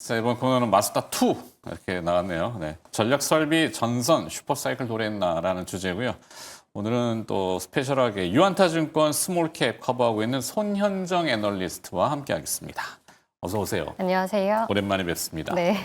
자, 이번 코너는 마스터2 이렇게 나왔네요. 네. 전략 설비 전선 슈퍼사이클 도래했나라는 주제고요. 오늘은 또 스페셜하게 유한타증권 스몰캡 커버하고 있는 손현정 애널리스트와 함께하겠습니다. 어서 오세요. 안녕하세요. 오랜만에 뵙습니다. 네.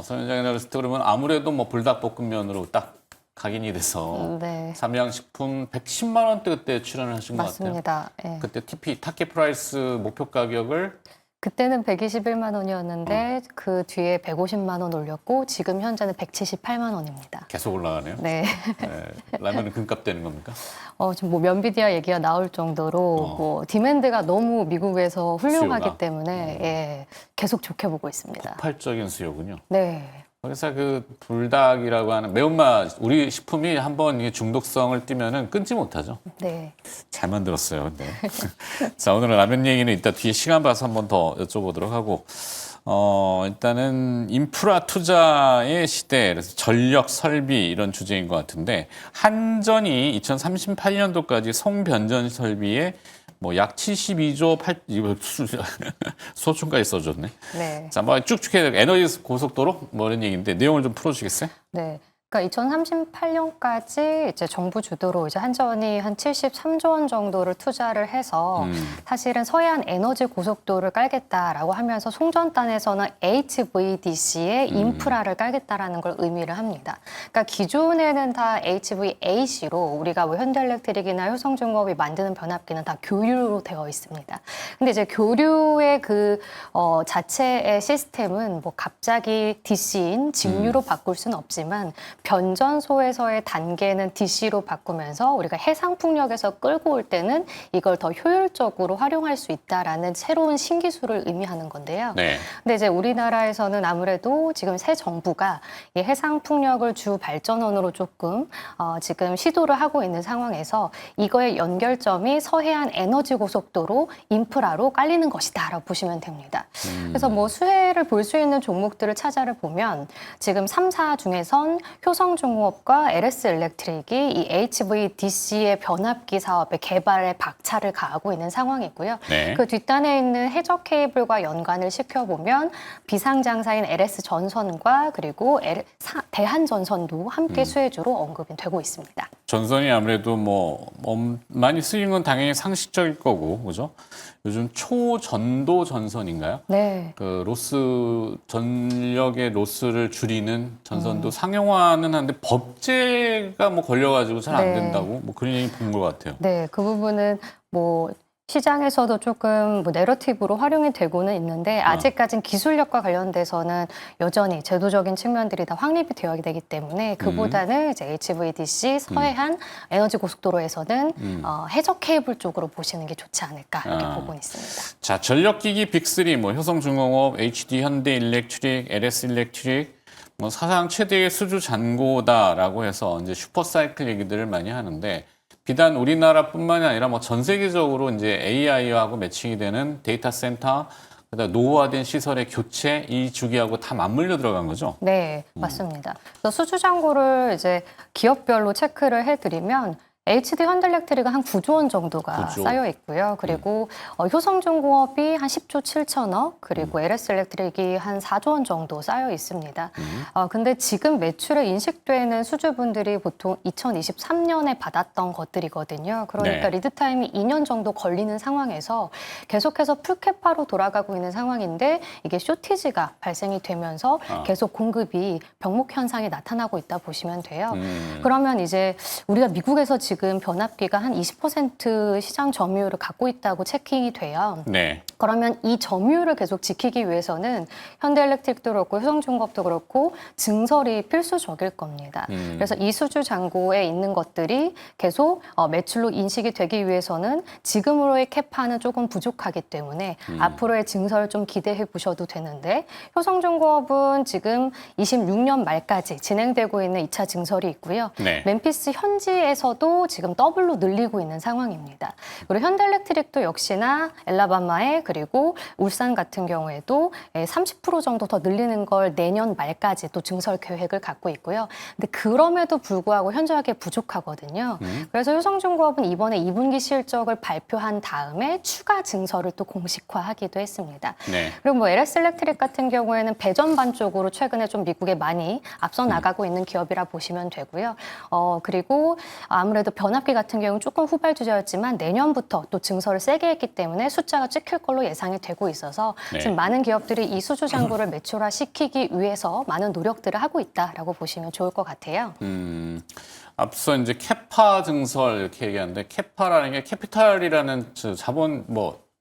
손현정 애널리스트 그러면 아무래도 뭐 불닭볶음면으로 딱 각인이 돼서 네. 삼양식품 110만 원대 그때 출연을 하신 것 같아요. 맞습니다. 예. 그때 타겟 프라이스 목표 가격을 그때는 121만 원이었는데 그 뒤에 150만 원 올렸고 지금 현재는 178만 원입니다. 계속 올라가네요. 네. 네. 라면은 금값 되는 겁니까? 지금 뭐 면비디아 얘기가 나올 정도로 뭐 디맨드가 너무 미국에서 훌륭하기 수요가? 때문에 예, 계속 좋게 보고 있습니다. 폭발적인 수요군요. 네. 그래서 그 불닭이라고 하는 매운맛 우리 식품이 한번 이게 중독성을 띠면은 끊지 못하죠. 네. 잘 만들었어요. 근데 자, 오늘은 라면 얘기는 이따 뒤에 시간 봐서 한번 더 여쭤보도록 하고 일단은 인프라 투자의 시대, 그래서 전력 설비 이런 주제인 것 같은데 한전이 2038년도까지 송변전 설비에 뭐 약 72조 8 이거 소총까지 써줬네. 네. 자, 뭐 쭉쭉 해야 에너지 고속도로 뭐 이런 얘기인데 내용을 좀 풀어주시겠어요? 네. 그러니까 2038년까지 이제 정부 주도로 이제 한전이 한 73조 원 정도를 투자를 해서 사실은 서해안 에너지 고속도로를 깔겠다라고 하면서 송전단에서는 HVDC의 인프라를 깔겠다라는 걸 의미를 합니다. 그러니까 기존에는 다 HVAC로 우리가 뭐 현대엘렉트릭이나 효성중공업이 만드는 변압기는 다 교류로 되어 있습니다. 근데 이제 교류의 그 자체의 시스템은 뭐 갑자기 DC인 직류로 바꿀 수는 없지만 변전소에서의 단계는 DC로 바꾸면서 우리가 해상풍력에서 끌고 올 때는 이걸 더 효율적으로 활용할 수 있다라는 새로운 신기술을 의미하는 건데요. 네. 근데 이제 우리나라에서는 아무래도 지금 새 정부가 이 해상풍력을 주 발전원으로 조금 지금 시도를 하고 있는 상황에서 이거의 연결점이 서해안 에너지 고속도로 인프라로 깔리는 것이다라고 보시면 됩니다. 그래서 뭐 수혜를 볼 수 있는 종목들을 찾아를 보면 지금 3사 중에선 효성중공업과 LS엘렉트릭이 이 HVDC의 변압기 사업의 개발에 박차를 가하고 있는 상황이고요. 네. 그 뒷단에 있는 해저 케이블과 연관을 시켜보면 비상장사인 LS전선과 그리고 대한전선도 함께 수혜주로 언급이 되고 있습니다. 전선이 아무래도 뭐 많이 쓰이는 건 당연히 상식적일 거고, 그죠? 요즘 초전도 전선인가요? 네. 그 로스 전력의 로스를 줄이는 전선도 상용화는 하는데 법제가 뭐 걸려가지고 잘 안 네. 된다고 뭐 그런 얘기 본 것 같아요. 네, 그 부분은 뭐 시장에서도 조금 뭐 내러티브로 활용이 되고는 있는데 아직까진 기술력과 관련돼서는 여전히 제도적인 측면들이 다 확립이 되어야 되기 때문에 그보다는 이제 HVDC 서해안 에너지 고속도로에서는 해저 케이블 쪽으로 보시는 게 좋지 않을까 이렇게 보고 있습니다. 자, 전력기기 빅3 뭐 효성중공업, HD 현대일렉트릭, LS일렉트릭 뭐 사상 최대의 수주 잔고다라고 해서 이제 슈퍼사이클 얘기들을 많이 하는데 비단 우리나라뿐만이 아니라 뭐 전 세계적으로 이제 AI하고 매칭이 되는 데이터 센터, 그다음 노후화된 시설의 교체 이 주기하고 다 맞물려 들어간 거죠. 네, 맞습니다. 그래서 수주 잔고를 이제 기업별로 체크를 해드리면 HD 현대엘렉트릭은 한 9조 원 정도가 9조. 쌓여 있고요. 그리고 효성중공업이 한 10조 7천억, 그리고 LS엘렉트릭이 한 4조 원 정도 쌓여 있습니다. 근데 지금 매출에 인식되는 수주분들이 보통 2023년에 받았던 것들이거든요. 그러니까 네. 리드 타임이 2년 정도 걸리는 상황에서 계속해서 풀캐파로 돌아가고 있는 상황인데 이게 쇼티지가 발생이 되면서 계속 공급이 병목 현상이 나타나고 있다 보시면 돼요. 그러면 이제 우리가 미국에서 지금 변압기가 한 20% 시장 점유율을 갖고 있다고 체킹이 돼요. 네. 그러면 이 점유율을 계속 지키기 위해서는 현대엘렉트릭도 그렇고 효성중공업도 그렇고 증설이 필수적일 겁니다. 그래서 이 수주 잔고에 있는 것들이 계속 매출로 인식이 되기 위해서는 지금으로의 캐파는 조금 부족하기 때문에 앞으로의 증설 좀 기대해 보셔도 되는데 효성중공업은 지금 26년 말까지 진행되고 있는 2차 증설이 있고요. 네. 멤피스 현지에서도 지금 더블로 늘리고 있는 상황입니다. 그리고 현대엘렉트릭도 역시나 엘라바마에 그리고 울산 같은 경우에도 30% 정도 더 늘리는 걸 내년 말까지 또 증설 계획을 갖고 있고요. 근데 그럼에도 불구하고 현저하게 부족하거든요. 그래서 효성중공업은 이번에 2분기 실적을 발표한 다음에 추가 증설을 또 공식화하기도 했습니다. 네. 그리고 뭐 LS 일렉트릭 같은 경우에는 배전반 쪽으로 최근에 좀 미국에 많이 앞서 나가고 있는 기업이라 보시면 되고요. 그리고 아무래도 변압기 같은 경우는 조금 후발주자였지만 내년부터 또 증설을 세게 했기 때문에 숫자가 찍힐 걸로 예상이 되고 있어서 네. 지금 많은 기업들이 이 수주 잔고를 매출화시키기 위해서 많은 노력들을 하고 있다라고 보시면 좋을 것 같아요. 앞서 이제 캐파 증설 이렇게 얘기하는데 캐파라는 게 캐피탈이라는 자본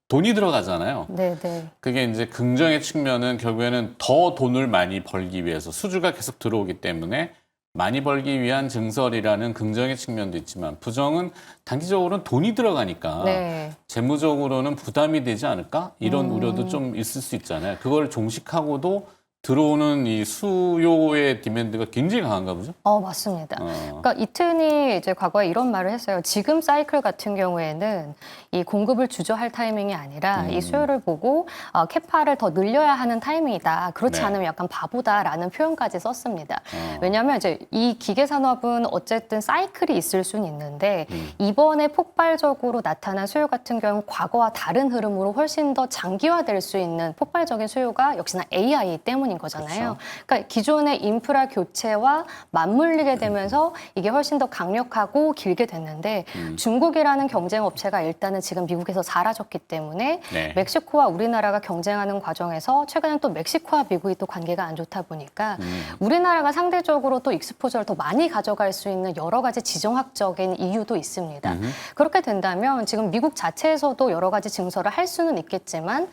돈이 들어가잖아요. 네네. 그게 이제 긍정의 측면은 결국에는 더 돈을 많이 벌기 위해서 수주가 계속 들어오기 때문에 많이 벌기 위한 증설이라는 긍정의 측면도 있지만 부정은 단기적으로는 돈이 들어가니까 네. 재무적으로는 부담이 되지 않을까? 이런 우려도 좀 있을 수 있잖아요. 그걸 종식하고도 들어오는 이 수요의 디맨드가 굉장히 강한가 보죠? 맞습니다. 그러니까 이튼이 이제 과거에 이런 말을 했어요. 지금 사이클 같은 경우에는 이 공급을 주저할 타이밍이 아니라 이 수요를 보고 캐파를 더 늘려야 하는 타이밍이다. 그렇지 네. 않으면 약간 바보다라는 표현까지 썼습니다. 왜냐하면 이제 이 기계 산업은 어쨌든 사이클이 있을 수는 있는데 이번에 폭발적으로 나타난 수요 같은 경우는 과거와 다른 흐름으로 훨씬 더 장기화될 수 있는 폭발적인 수요가 역시나 AI 때문인 거잖아요. 그렇죠. 그러니까 기존의 인프라 교체와 맞물리게 되면서 이게 훨씬 더 강력하고 길게 됐는데 중국이라는 경쟁 업체가 일단은 지금 미국에서 사라졌기 때문에 네. 멕시코와 우리나라가 경쟁하는 과정에서 최근에 또 멕시코와 미국이 또 관계가 안 좋다 보니까 우리나라가 상대적으로 또 익스포저를 더 많이 가져갈 수 있는 여러 가지 지정학적인 이유도 있습니다. 그렇게 된다면 지금 미국 자체에서도 여러 가지 증설을 할 수는 있겠지만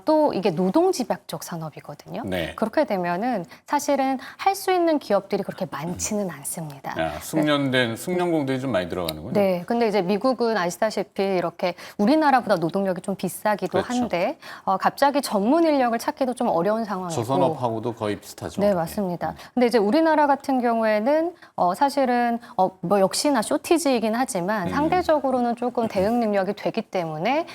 또 이게 노동집약적 산업이거든요. 네. 그렇게 되면은 사실은 할 수 있는 기업들이 그렇게 많지는 않습니다. 숙련공들이 좀 많이 들어가는군요. 네, 근데 이제 미국은 아시다시피 이렇게 우리나라보다 노동력이 좀 비싸기도 그렇죠. 한데 갑자기 전문 인력을 찾기도 좀 어려운 상황이고. 조선업하고 거의 비슷하죠. 네, 맞습니다. 근데 이제 우리나라 같은 경우에는 사실은 뭐 역시나 쇼티지이긴 하지만 상대적으로는 조금 대응 능력이 되기 때문에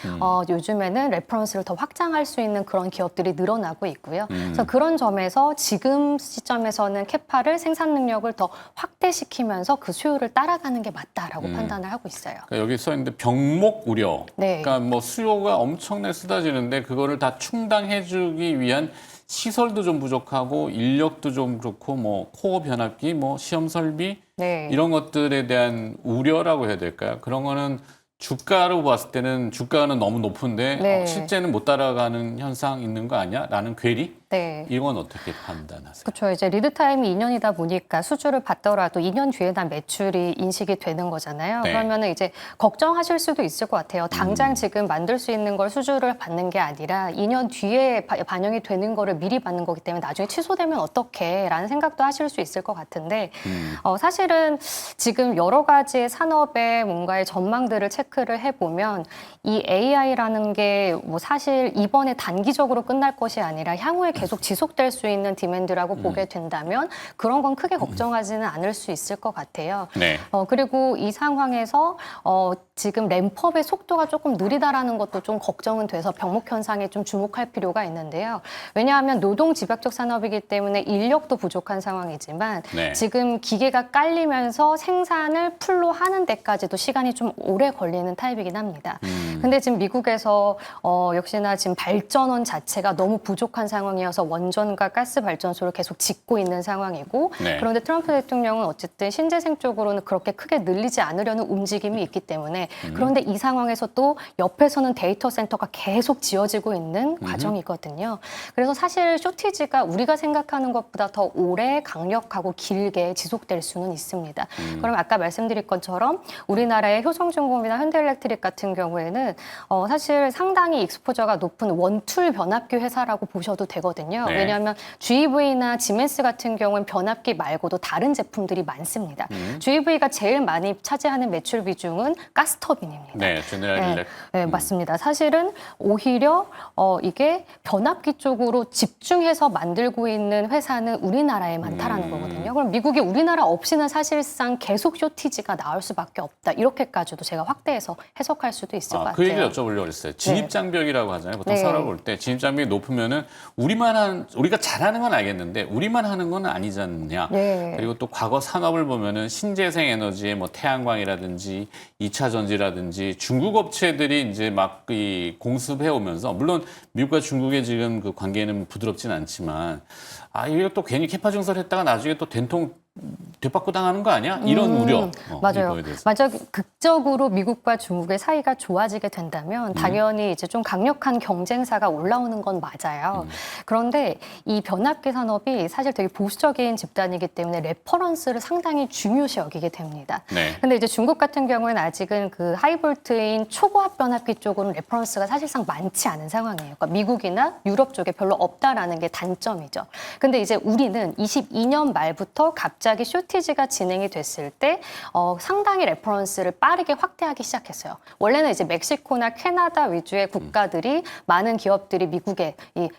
요즘에는 레퍼런스를 더 확장할 수 있는 그런 기업들이 늘어나고 있고요. 그래서 그런 점에서 지금 시점에서는 캐파를 생산 능력을 더 확대시키면서 그 수요를 따라가는 게 맞다라고 판단을 하고 있어요. 그러니까 여기 써 있는데 병목 우려. 네. 그러니까 뭐 수요가 엄청나게 쏟아지는데 그거를 다 충당해주기 위한 시설도 좀 부족하고 인력도 좀 그렇고 뭐 코어 변압기, 뭐 시험 설비 네. 이런 것들에 대한 우려라고 해야 될까요? 그런 거는 주가로 봤을 때는 주가는 너무 높은데 네. 실제는 못 따라가는 현상 있는 거 아니야? 라는 괴리? 네. 이건 어떻게 판단하세요? 그렇죠. 이제 리드 타임이 2년이다 보니까 수주를 받더라도 2년 뒤에 난 매출이 인식이 되는 거잖아요. 네. 그러면은 이제 걱정하실 수도 있을 것 같아요. 당장 지금 만들 수 있는 걸 수주를 받는 게 아니라 2년 뒤에 반영이 되는 거를 미리 받는 거기 때문에 나중에 취소되면 어떡해? 라는 생각도 하실 수 있을 것 같은데 사실은 지금 여러 가지의 산업의 뭔가의 전망들을 체크를 해보면 이 AI라는 게 뭐 사실 이번에 단기적으로 끝날 것이 아니라 향후에 계속 지속될 수 있는 디맨드라고 보게 된다면 그런 건 크게 걱정하지는 않을 수 있을 것 같아요. 네. 그리고 이 상황에서 지금 램프업의 속도가 조금 느리다라는 것도 좀 걱정은 돼서 병목 현상에 좀 주목할 필요가 있는데요. 왜냐하면 노동 집약적 산업이기 때문에 인력도 부족한 상황이지만 네. 지금 기계가 깔리면서 생산을 풀로 하는 데까지도 시간이 좀 오래 걸리는 타입이긴 합니다. 근데 지금 미국에서 역시나 지금 발전원 자체가 너무 부족한 상황이어서 원전과 가스 발전소를 계속 짓고 있는 상황이고 네. 그런데 트럼프 대통령은 어쨌든 신재생 쪽으로는 그렇게 크게 늘리지 않으려는 움직임이 있기 때문에 그런데 이 상황에서 또 옆에서는 데이터 센터가 계속 지어지고 있는 과정이거든요. 그래서 사실 쇼티지가 우리가 생각하는 것보다 더 오래 강력하고 길게 지속될 수는 있습니다. 그럼 아까 말씀드린 것처럼 우리나라의 효성중공업이나 현대일렉트릭 같은 경우에는 사실 상당히 익스포저가 높은 원툴 변압기 회사라고 보셔도 되거든요. 네. 왜냐하면 GV나 지멘스 같은 경우는 변압기 말고도 다른 제품들이 많습니다. GV가 제일 많이 차지하는 매출 비중은 가스터빈입니다. 네, 제네럴 네, 일렉. 네, 맞습니다. 사실은 오히려 이게 변압기 쪽으로 집중해서 만들고 있는 회사는 우리나라에 많다라는 거거든요. 그럼 미국이 우리나라 없이는 사실상 계속 쇼티지가 나올 수밖에 없다. 이렇게까지도 제가 확대해서 해석할 수도 있을 것 같습니다. 그 얘기를 여쭤보려고 그랬어요. 진입장벽이라고 하잖아요. 보통 네. 사업을 볼 때 진입장벽이 높으면은 우리가 잘하는 건 알겠는데 우리만 하는 건 아니지 않느냐. 네. 그리고 또 과거 산업을 보면은 신재생 에너지의 뭐 태양광이라든지 2차 전지라든지 중국 업체들이 이제 막 이 공습해 오면서 물론 미국과 중국의 지금 그 관계는 부드럽진 않지만 이게 또 괜히 캐파 증설했다가 나중에 또 된통 되받고 당하는 거 아니야? 이런 우려. 맞아요. 이거에 대해서. 맞아. 극적으로 미국과 중국의 사이가 좋아지게 된다면 당연히 이제 좀 강력한 경쟁사가 올라오는 건 맞아요. 그런데 이 변압기 산업이 사실 되게 보수적인 집단이기 때문에 레퍼런스를 상당히 중요시 여기게 됩니다. 네. 근데 이제 중국 같은 경우에는 아직은 그 하이볼트인 초고압 변압기 쪽으로는 레퍼런스가 사실상 많지 않은 상황이에요. 그러니까 미국이나 유럽 쪽에 별로 없다라는 게 단점이죠. 근데 이제 우리는 22년 말부터 갑자기 쇼티지가 진행이 됐을 때 상당히 레퍼런스를 빠르게 확대하기 시작했어요. 원래는 이제 멕시코나 캐나다 위주의 국가들이 많은 기업들이 미국에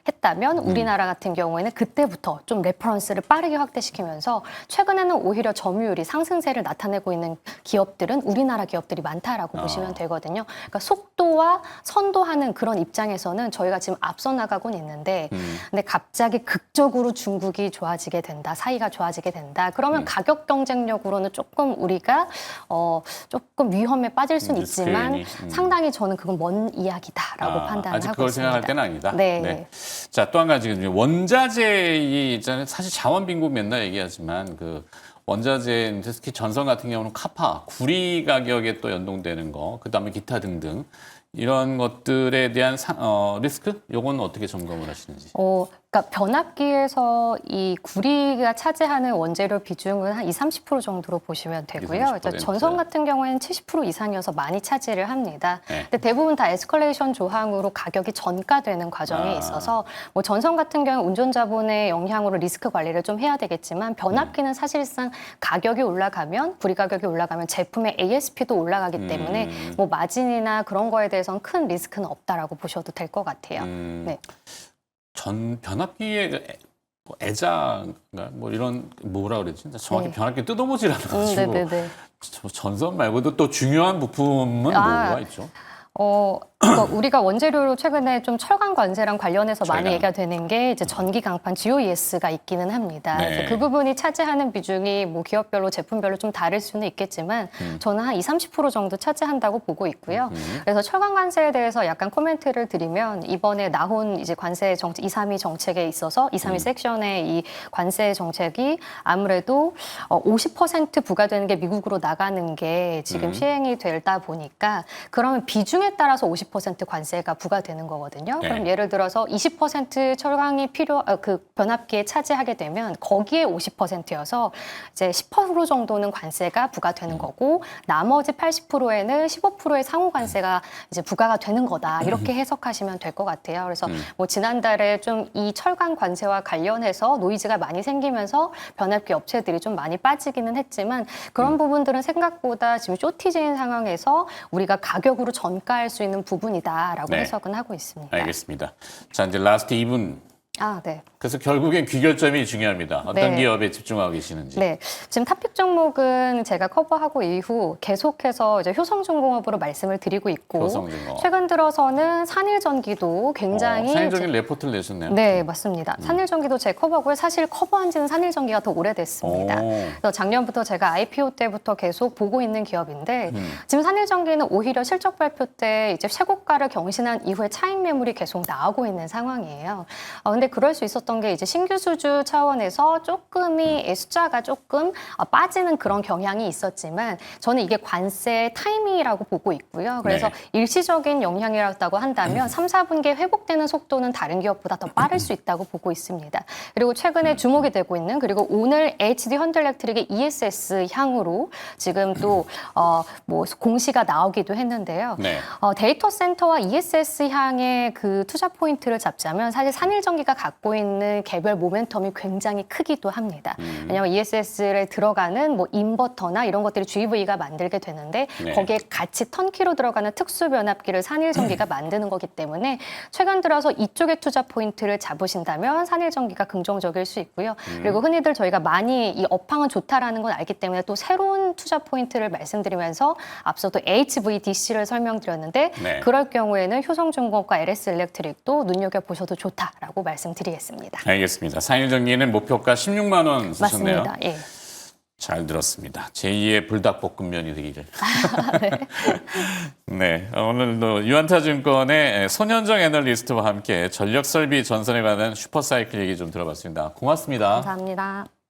했다면 우리나라 같은 경우에는 그때부터 좀 레퍼런스를 빠르게 확대시키면서 최근에는 오히려 점유율이 상승세를 나타내고 있는 기업들은 우리나라 기업들이 많다라고 보시면 되거든요. 그러니까 속도와 선도하는 그런 입장에서는 저희가 지금 앞서 나가곤 있는데 근데 갑자기 극적으로 중국이 좋아지게 된다, 사이가 좋아지게 된다. 그러면 가격 경쟁력으로는 조금 우리가 조금 위험에 빠질 수는 있지만 상당히 저는 그건 먼 이야기다라고 판단을 아직 하고 그걸 있습니다. 생각할 때는 아니다. 네. 자, 또 한 가지 원자재이 있잖아요. 사실 자원 빈곤 맨날 얘기하지만 그 원자재 특히 전선 같은 경우는 카파, 구리 가격에 또 연동되는 거, 그다음에 기타 등등 이런 것들에 대한 리스크? 요건 어떻게 점검을 하시는지? 그러니까 변압기에서 이 구리가 차지하는 원재료 비중은 한 20-30% 정도로 보시면 되고요. 20-30%. 전선 같은 경우에는 70% 이상이어서 많이 차지를 합니다. 네. 근데 대부분 다 에스컬레이션 조항으로 가격이 전가되는 과정에 있어서 뭐 전선 같은 경우 운전자분의 영향으로 리스크 관리를 좀 해야 되겠지만 변압기는 사실상 가격이 올라가면 구리 가격이 올라가면 제품의 ASP도 올라가기 때문에 뭐 마진이나 그런 거에 대해서는 큰 리스크는 없다라고 보셔도 될 것 같아요. 네. 변압기의 애자가 뭐 이런 뭐라 그랬지? 정확히 네. 변압기 뜯어보질 않아가지고 네네네. 전선 말고도 또 중요한 부품은 뭐가 있죠? 그러니까 우리가 원재료로 최근에 좀 철강 관세랑 관련해서 많이 철강. 얘기가 되는 게 이제 전기 강판 GOES가 있기는 합니다. 네. 그래서 그 부분이 차지하는 비중이 뭐 기업별로 제품별로 좀 다를 수는 있겠지만 저는 한 20-30% 정도 차지한다고 보고 있고요. 그래서 철강 관세에 대해서 약간 코멘트를 드리면 이번에 나온 이제 관세 정책 232 정책에 있어서 232 섹션의 이 관세 정책이 아무래도 50% 부과되는 게 미국으로 나가는 게 지금 시행이 되다 보니까 그러면 비중에 따라서 50% 관세가 부과되는 거거든요. 네. 그럼 예를 들어서 20% 철강이 그 변압기에 차지하게 되면 거기에 50%여서 이제 10% 정도는 관세가 부과되는 거고 나머지 80%에는 15%의 상호 관세가 이제 부과가 되는 거다. 이렇게 해석하시면 될 것 같아요. 그래서 뭐 지난달에 좀 이 철강 관세와 관련해서 노이즈가 많이 생기면서 변압기 업체들이 좀 많이 빠지기는 했지만 그런 부분들은 생각보다 지금 쇼티지인 상황에서 우리가 가격으로 전가할 수 있는 부분이다라고 네. 해석은 하고 있습니다. 알겠습니다. 자, 이제 라스트 2분. 네. 그래서 결국엔 귀결점이 중요합니다. 어떤 네. 기업에 집중하고 계시는지. 네, 지금 탑픽 종목은 제가 커버하고 이후 계속해서 이제 효성중공업으로 말씀을 드리고 있고 효성중공업. 최근 들어서는 산일전기도 굉장히 산일적인 레포트를 내셨네요. 네, 맞습니다. 산일전기도 제 커버고요. 사실 커버한 지는 산일전기가 더 오래됐습니다. 그래서 작년부터 제가 IPO 때부터 계속 보고 있는 기업인데 지금 산일전기는 오히려 실적 발표 때 이제 최고가를 경신한 이후에 차익 매물이 계속 나오고 있는 상황이에요. 근데 그럴 수 있었던 게 이제 신규 수주 차원에서 조금이 숫자가 조금 빠지는 그런 경향이 있었지만 저는 이게 관세 타이밍이라고 보고 있고요. 그래서 네. 일시적인 영향이라고 한다면 3, 4분기에 회복되는 속도는 다른 기업보다 더 빠를 수 있다고 보고 있습니다. 그리고 최근에 주목이 되고 있는 그리고 오늘 HD 현대일렉트릭의 ESS 향으로 지금 또 뭐 공시가 나오기도 했는데요. 네. 데이터 센터와 ESS 향의 그 투자 포인트를 잡자면 사실 산일전기가 갖고 있는 개별 모멘텀이 굉장히 크기도 합니다. 왜냐하면 ESS에 들어가는 뭐 인버터나 이런 것들이 GV가 만들게 되는데 네. 거기에 같이 턴키로 들어가는 특수 변압기를 산일전기가 만드는 거기 때문에 최근 들어서 이쪽에 투자 포인트를 잡으신다면 산일전기가 긍정적일 수 있고요. 그리고 흔히들 저희가 많이 이 업황은 좋다라는 걸 알기 때문에 또 새로운 투자 포인트를 말씀드리면서 앞서도 HVDC를 설명드렸는데 네. 그럴 경우에는 효성중공업과 LS일렉트릭도 눈여겨보셔도 좋다라고 말씀드리겠습니다. 알겠습니다. 상일전기는 목표가 16만 원 쓰셨네요. 맞습니다. 예. 잘 들었습니다. 제2의 불닭볶음면이 되기를. 네, 오늘도 유한타증권의 손현정 애널리스트와 함께 전력설비 전선에 관한 슈퍼사이클 얘기 좀 들어봤습니다. 고맙습니다. 감사합니다.